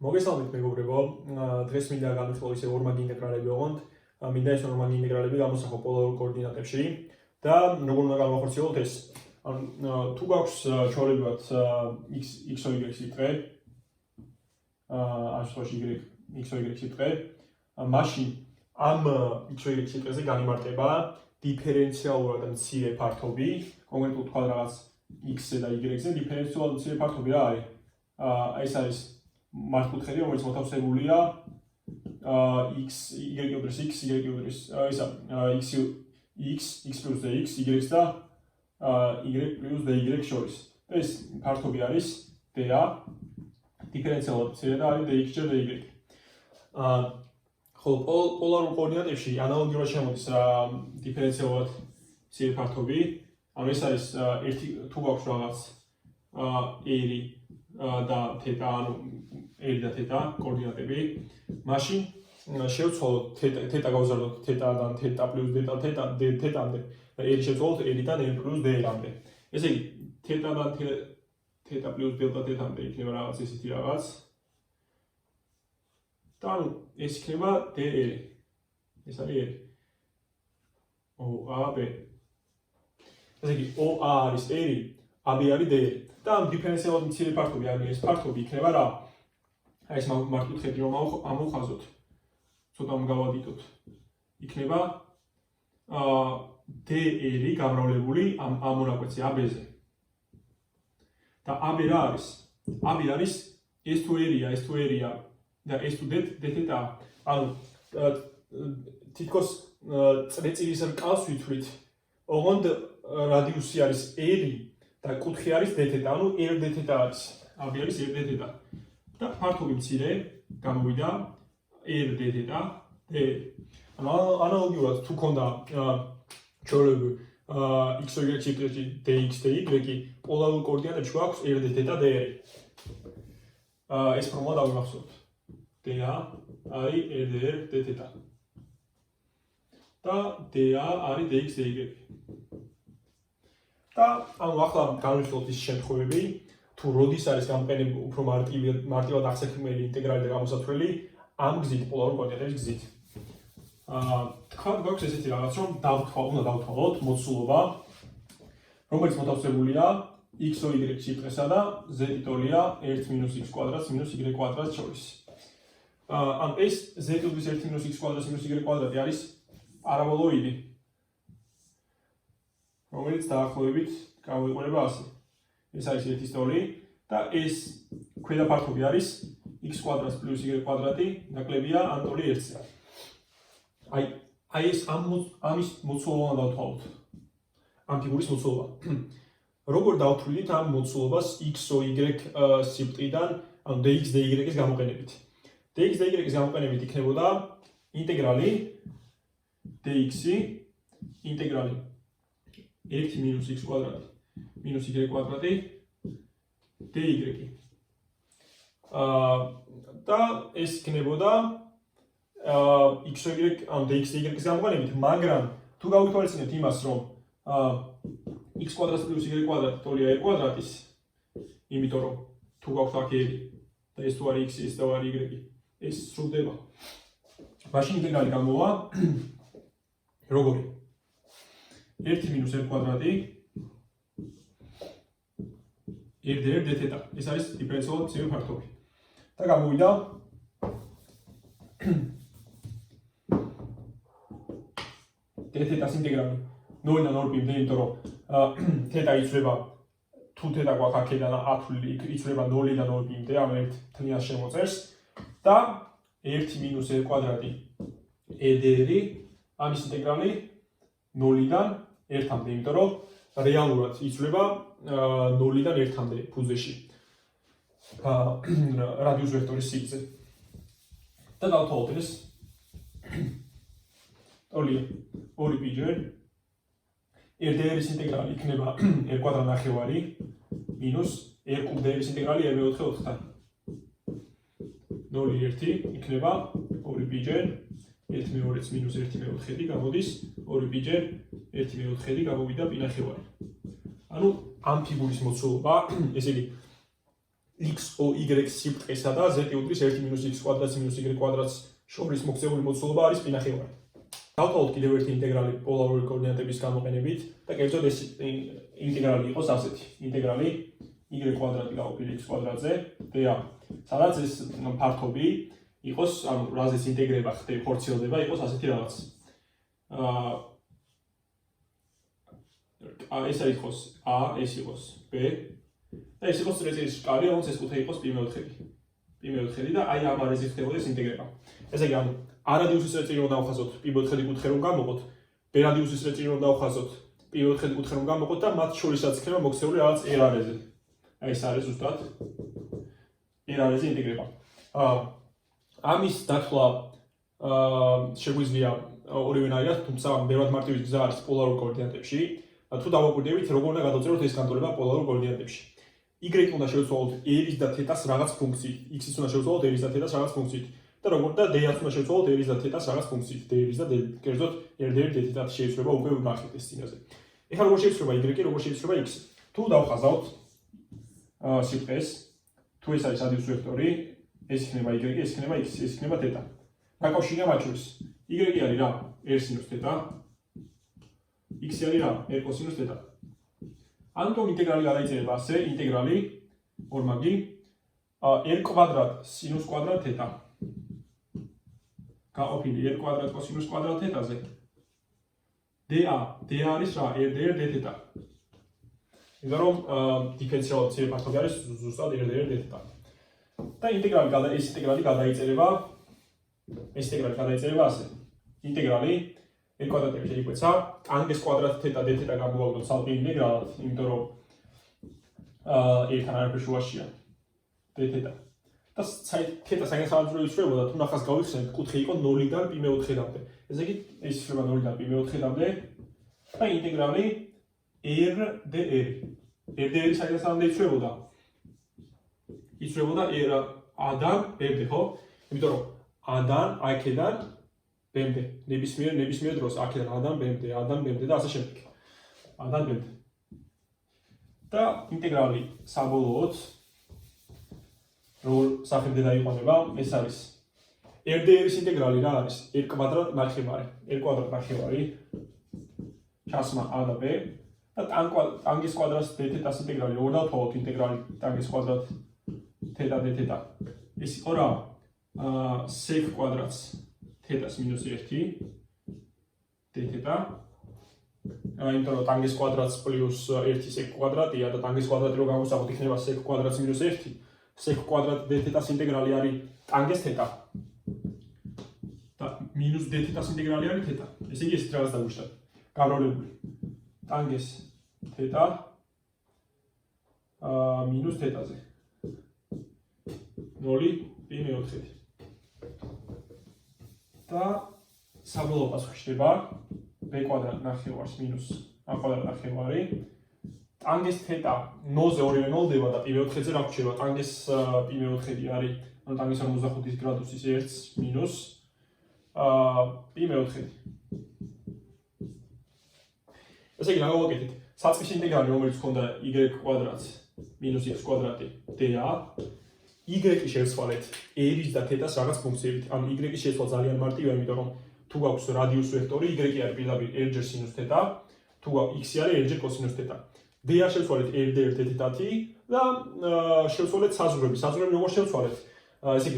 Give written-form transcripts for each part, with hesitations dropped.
მოგესალმებით მეგობრებო, დღეს მინდა განვიხილო ისე ორმაგი ინტეგრალები ოღონდ, მინდა ეს ორმაგი ინტეგრალები გამოსახო პოლარულ კოორდინატებში და როგორ უნდა განვახორციელოთ ეს. თუ გვაქვს ჩვეულებრივად x o y სიტყვე, ამ შემთხვევაში x o y სიტყვე, მაშინ ამ x o y სიტყვეზე განიმარტება დიფერენციალურად მცირე ფართობი, კონკრეტულად თქვა რაღაც x-ზე და y-ზე დიფერენციალურად მცირე ფართობი რა არის? ეს არის მართკუთხედი, რომელიც მოთავსებულია x, y უდრის x, y უდრის x plus dx, y და y plus dy შორის. ეს ფართობი არის dA, დიფერენციალურად მცირე და არის dx ჯერ dy. ხოლო პოლარულ კოორდინატებში ანალოგიურად შემოდის დიფერენციალურად მცირე ფართობი. ანუ ეს არის ერთი თუ გვაქვს რაღაც ერი და თეტა, ანუ ერი და თეტა კოორდინატები, მაშინ შევცვალოთ თეტა გავზარდოთ თეტადან თეტა პლუს დეტა თეტამდე და ერი შევცვალოთ ერიდან n პლუს d-მდე. ესე იგი თეტადან თეტა პლუს დელტა თეტამდე იქნება რაღაც ესეთი რაღაც და ანუ ეს იქნება d ერი. ეს არის ერი. OAB. ესე იგი OA არის ერი, AB არის d ერი. და ამ დიფერენციალურად მცირე ფართობი, ანუ ეს ფართობი იქნება რა? აი ეს მართკუთხედი რომ ამოვხაზოთ, ცოტა გავადიდოთ. იქნება d ერი გამრავლებული ამ მონაკვეთზე AB-ზე. და AB რა არის? AB არის ეს თუ ერია და ეს თუ d-თეტა. ანუ თითქოს წრეწირის რკალს ვითვლით, ოღონდ რადიუსი არის ერი და კუთხე არის d-თეტა, ანუ r-d-თეტა არის. AB არის r-d-თეტა. და ფართობი მცირე გამოვიდა r-d-თეტა d. ანუ ანალოგიურად თუ ქონდა ჩვეულებრივ x o y სიტყვაში dx dy, პოლარულ კოორდინატებში გვაქვს r-d-თეტა d. ეს ფორმულა დავიმახსოვროთ. dA არის r-dr d-თეტა. და dA არის dx dy. და ანუ ახლა განვიხილოთ ის შემთხვევები, თუ როდის არის გამოყენებული უფრო მარტივად აღსაქმელი ინტეგრალი და გამოსათვლელი ამ გზით, პოლარულ კოორდინატების გზით. თქვა გვაქვს ესეთი რაღაც, რომ უნდა დავთვალოთ მოცულობა, რომელიც მოთავსებულია x o y სიტყვესა და z ტოლია 1 - x კვადრატს - y კვადრატს შორის. ანუ ეს z უდრის 1 - x კვადრატს - y კვადრატი არის პარაბოლოიდი, რომელიც დაახლოებით გამოიყურება ასე. ეს არის ერთის ტოლი და ეს ქვედა ფართობი არის x კვადრატს პლუს y კვადრატი ნაკლებია ამ ტოლი 1-ზე. აი ეს ამის მოცულობა უნდა დავთვალოთ. ამ ფიგურის მოცულობა. როგორ დავთვლით ამ მოცულობას x o y სიბრტყიდან, ანუ dx dy-ის გამოყენებით. dx dy-ის გამოყენებით იქნებოდა ინტეგრალი dx-ი ინტეგრალი 1 - x კვადრატი - y კვადრატი dy. და ეს იქნებოდა x o y ან dx dy-ის გამოყენებით, მაგრამ თუ გავითვალისწინებთ იმას, რომ x კვადრატს პლუს y კვადრატი ტოლია r კვადრატის, იმიტომ რომ თუ გვაქვს აქ ერი და ეს თუ არის x, ეს თუ არის y, ეს სრულდება. მაშინ ინტეგრალი გამოვა როგორი? 1 - r კვადრატი r-dr d-თეტა. ეს არის დიფერენციალურად მცირე ფართობი. და გამოვიდა d-თეტას ინტეგრალი 0-დან 2-მდე, იმიტომ რომ თეტა იცვლება, თუ თეტა გვაქვს აქედან ათვლილი, იცვლება 0-დან 2-მდე, ამ ერთ თლიანს შემოწერს და 1 - r კვადრატი r-dr, ამის ინტეგრალი 0-დან 1-მდე, იმიტომ რომ რეალურად იცვლება 0-დან 1-მდე ფუძეში რადიუს ვექტორის სიგრძე. და დავთვალოთ ეს ტოლია 2π-ჯერ r-dr-ის ინტეგრალი იქნება r კვადრატ ნახევარი მინუს r კუბ d-ის ინტეგრალი r მეოთხე 4-თან. 0-1 იქნება 2π-ჯერ 1/2-ს მინუს 1/4 გამოდის 2π-ჯერ 1/4 გამოვიდა π ნახევარი. ანუ ამ ფიგურის მოცულობა, ესე იგი x o y სიბრტყესა და z უდრის 1 - x კვადრატს - y კვადრატს შორის მოქცეული მოცულობა არის პინახევარი. დავთვალოთ კიდევ ერთი ინტეგრალი პოლარული კოორდინატების გამოყენებით და კერძოდ ეს ინტეგრალი იყოს ასეთი. ინტეგრალი y კვადრატი გაყოფილი x კვადრატზე და სადაც ეს ფართობი იყოს, ანუ რაზეც ინტეგრება ხორციელდება, იყოს ასეთი რაღაც. ეს იყოს a, ეს იყოს b და ეს იყოს წრეწირის შკალი, რომელიც ეს კუთხე იყოს π4 და აი ამ არეზე ხდებოდეს ინტეგრება. ესე იგი, ანუ a რადიუსის წრეწირი რომ დავხაზოთ π4 კუთხე რომ გამოვყოთ, b რადიუსის წრეწირი რომ დავხაზოთ π4 კუთხე რომ გამოვყოთ და მათ შორისაც იქნება მოქცეული რაღაც r არეზე. აი ეს არის ზუსტად r არეზე ინტეგრება. ამის დათვლა შეგვიძლია ორივენაირად, თუმცა ბევრად მარტივი გზა არის პოლარულ კოორდინატებში. თუ დავაკვირდებით, როგორ უნდა გადავწეროთ ეს განტოლება პოლარულ კოორდინატებში. y უნდა შევცვალოთ r-ის და θ-ს რაღაც ფუნქციით, x-ის უნდა შევცვალოთ r-ის და θ-ს რაღაც ფუნქციით და როგორ და d-ს უნდა შევცვალოთ r-ის და θ-ს რაღაც ფუნქციით, d-ის და კერძოდ r-d-r d-θ შეიცვლება უკვე ვნახეთ ეს წინაზე. ეხლა როგორ შეიცვლება y, როგორ შეიცვლება x? თუ დავხაზავთ სიბრტყეს, თუ ეს არის რადიუს ვექტორი, ეს იქნება y, ეს იქნება x, ეს იქნება θ. დაკავშირია მათ შორის. y არის რა? r სინუს θ. x არის რა? r კოსინუს θ. ამიტომ ინტეგრალი გადაიწერება ასე, ინტეგრალი ორმაგი r კვადრატ სინუს კვადრატ θ. გაყოფილი r კვადრატ კოსინუს კვადრატ θ-ზე. d არის რა? r-d-r d-θ. იმიტომ რომ დიფერენციალური ციე ფაქტობი არის ზუსტად r-d-r d-θ. და ეს ინტეგრალი გადაიწერება ასე. ინტეგრალი r კვადრატები შეიკვეცა, ტანგეს კვადრატ θ d-θ გამოვაკლოთ ცალკე ინტეგრალად, იმიტომ რომ ერთთან არაფერ შუაშია d-θ. და θ საინტერესო იცვლებოდა, თუ ნახას გავიხსენებთ, კუთხე იყო 0-დან π4-მდე. ესე იგი, ეს იცვლება 0-დან π4-მდე და ინტეგრალი r-d-r. r-d-r საინტერესო იცვლებოდა. იცვლებოდა a-დან b-მდე, ხო? იმიტომ რომ a-დან აქედან b-მდე, ნებისმიერ დროს აქედან a-დან b-მდე და ასე შემდეგ. a-დან b-მდე. და ინტეგრალი საბოლოოდ როგორ სახელმდე დაიყვანება, ეს არის r-d-r-ის ინტეგრალი რა არის? r კვადრატ ნახევარი ჩასმა a და b და ტანგის კვადრატს d-θ-ს ინტეგრალი როგორ დავთვალოთ ინტეგრალი ტანგის კვადრატ θ და d-θ. ეს იყო რა? sec კვადრატს θ-ს - 1 d-θ. იმიტომ რომ ტანგის კვადრატს პლუს 1 sec კვადრატია და ტანგის კვადრატი რო გამოვსახოთ იქნება sec კვადრატს - 1 sec კვადრატ d-θ-ს ინტეგრალი არის ტანგეს θ და minus d-θ-ს ინტეგრალი არის θ. ესე იგი ესეთ რაღაც დაგვიშტა. გავრცელებული ტანგეს θ minus θ-ზე. 0 π4. და საბოლოო პასუხი ხდება b კვადრატ ნახევარს minus a კვადრატ ნახევარი. ტანგეს θ 0-ზე ორივე 0-დება და π4-ზე რა გვჭირდება? ტანგეს π4 არის, ანუ ტანგეს 45 გრადუსის 1 minus π4. ესე იგი, რა გავაკეთეთ? საწყის ინტეგრალი, რომელიც ჰქონდა y კვადრატს minus x კვადრატი d-ა, y-ი შევცვალეთ r-ის და θ-ს რაღაც ფუნქციებით. ანუ y-ი შეცვალა ძალიან მარტივია, იმიტომ რომ თუ გვაქვს რადიუს ვექტორი, y არის პირდაპირ r-ჯერ სინუს θ, თუ გვაქვს x არის r-ჯერ კოსინუს θ. d-ა შევცვალეთ r-d-r d-θ-ი და შევცვალეთ საზღვრები. საზღვრები როგორ შევცვალეთ? ესე იგი,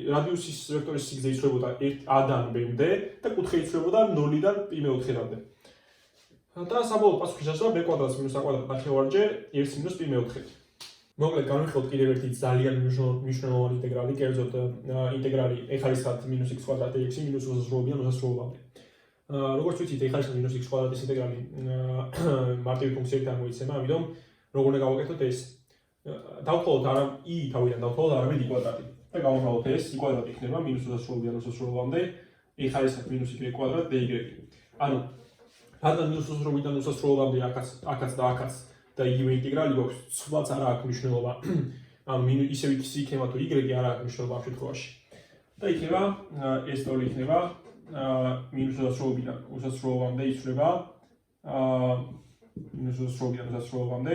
რადიუსის ვექტორის სიგრძე იცვლებოდა a-დან b-მდე და კუთხე იცვლებოდა 0-დან π4-მდე. და საბოლოო პასუხი შესაძლოა b კვადრატს minus a კვადრატ ნახევარჯერ r minus π4. მოკლედ განვიხილოთ კიდევ ერთი ძალიან მნიშვნელოვანი ინტეგრალი, კერძოდ ინტეგრალი ეხარისხად minus x კვადრატ x minus უსასრულობიდან უსასრულობამდე. როგორც ვიცით, ეხარისხად minus x კვადრატის ინტეგრალი მარტივი ფუნქციებით გამოიცემა, ამიტომ როგორ უნდა გავაკეთოთ ეს? დავთვალოთ არა i თავიდან, დავთვალოთ არამედ i კვადრატი. და გავამრავლოთ ეს i კვადრატი იქნება minus უსასრულობიდან უსასრულობამდე ეხარისხად minus y კვადრატ dy. ანუ რადგან minus უსასრულობიდან უსასრულობამდე აქაც და აქაც და იგივე ინტეგრალი გვაქვს, ცვლაც არ აქვს მნიშვნელობა. ანუ ისევ x იქნება თუ y არ აქვს მნიშვნელობა ამ შემთხვევაში. და იქნება ეს ტოლი იქნება minus უსასრულობიდან უსასრულობამდე იცვლება minus უსასრულობიდან უსასრულობამდე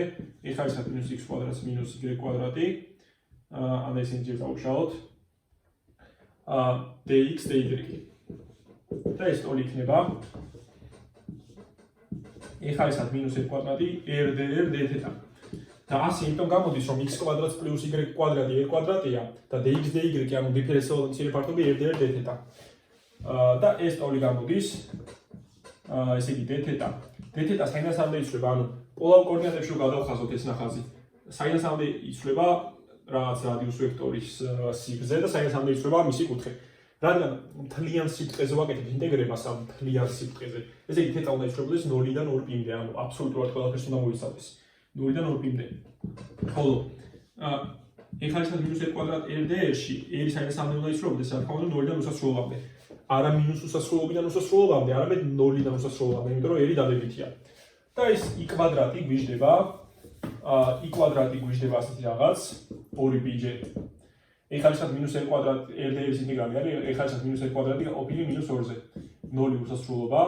ეხარისხად minus x კვადრატს minus y კვადრატი ან ეს ინჯერ დავუშალოთ dx dy და ეს ტოლი იქნება ეხლა ეს -1 კვადრატი r dθ და ასე იმიტომ გამოდის რომ x კვადრატს პლუს y კვადრატი r კვადრატია და dx dy ანუ დიფერენციალური მცირე ფართობი r dθ და ეს ტოლი გამოდის ესე იგი dθ საინასამდე იცვლება ანუ პოლარ კოორდინატებში რო გადავხაზოთ ეს ნახაზი საინასამდე იცვლება რაღაც რადიუს ვექტორის სიგრძე და საინასამდე იცვლება მისი კუთხე რადგან მთლიან სიბრტყეზე ვაკეთებ ინტეგრებას ამ მთლიან სიბრტყეზე ესე იგი θ უნდა იცვლებოდეს 0-დან 2 π-მდე ანუ აბსოლუტურად ყველაფერს უნდა მოიცავდეს 0-დან 2 π-მდე ხოლო ეხლა ეს -1 კვადრატ r dr-ში r საინასამდე უნდა იცვლებოდეს რა თქმა უნდა 0-დან უსასრულობამდე არა მინუს უსასრულობიდან უსასრულობამდე არამედ 0-დან უსასრულობამდე იმიტომ რომ r დადებითია და ეს i კვადრატი გვიждდება i კვადრატი გვიждდება ასეთი რაღაც 2πj ეხლა ეს -r კვადრატ r dr-ის ინტეგრალი არის ეხლა ეს -r კვადრატი ყოფილი -2-ზე 0 უსასრულობა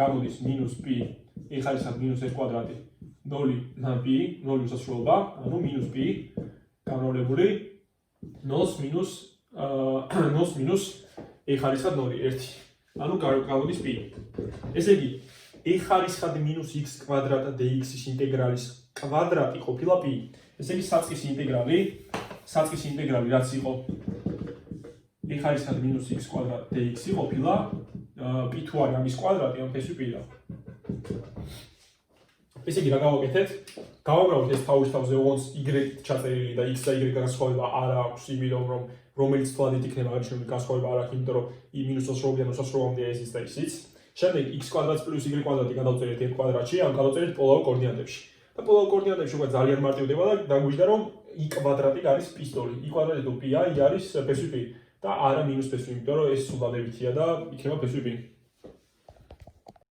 გამოდის -p ეხლა ეს -r კვადრატი 0-დან p 0 უსასრულობა ანუ -p განავლებული 0 ეხლა ეს 0 1 ანუ გამოდის p ესე იგი ეხლა ეს -x კვადრატ dx-ის ინტეგრალის კვადრატი ყოფილა p ესე იგი საწყისი ინტეგრალი რაც იყო ეხლა ეს -x კვადრატ dx-ი ყოფილა p თუ არის ამის კვადრატი ამ ფესვი p-რა ესე იგი რა გავაკეთეთ გავამრავთ ეს თავის თავზე ოღონდ y ჩაწერილი და x და y განსხვავება არ აქვს იმიტომ რომ რომელიც თვალით იქნება აღნიშნული განსხვავება არ აქვს იმიტომ რომ i -უსასრულობიდან უსასრულობამდე ესიც და ისიც შემდეგ x კვადრატს პლუს y კვადრატი გადავწერეთ r კვადრატში ან გადავწერეთ პოლარ კოორდინატებში და პოლარ კოორდინატებში უკვე ძალიან მარტივდება და დაგვიჯდა რომ i კვადრატი არის p-ის ტოლი i კვადრატი თუ p-ა i არის ფესვი p და არა მინუს ფესვი იმიტომ რომ ეს სულ დადებითია და იქნება ფესვი p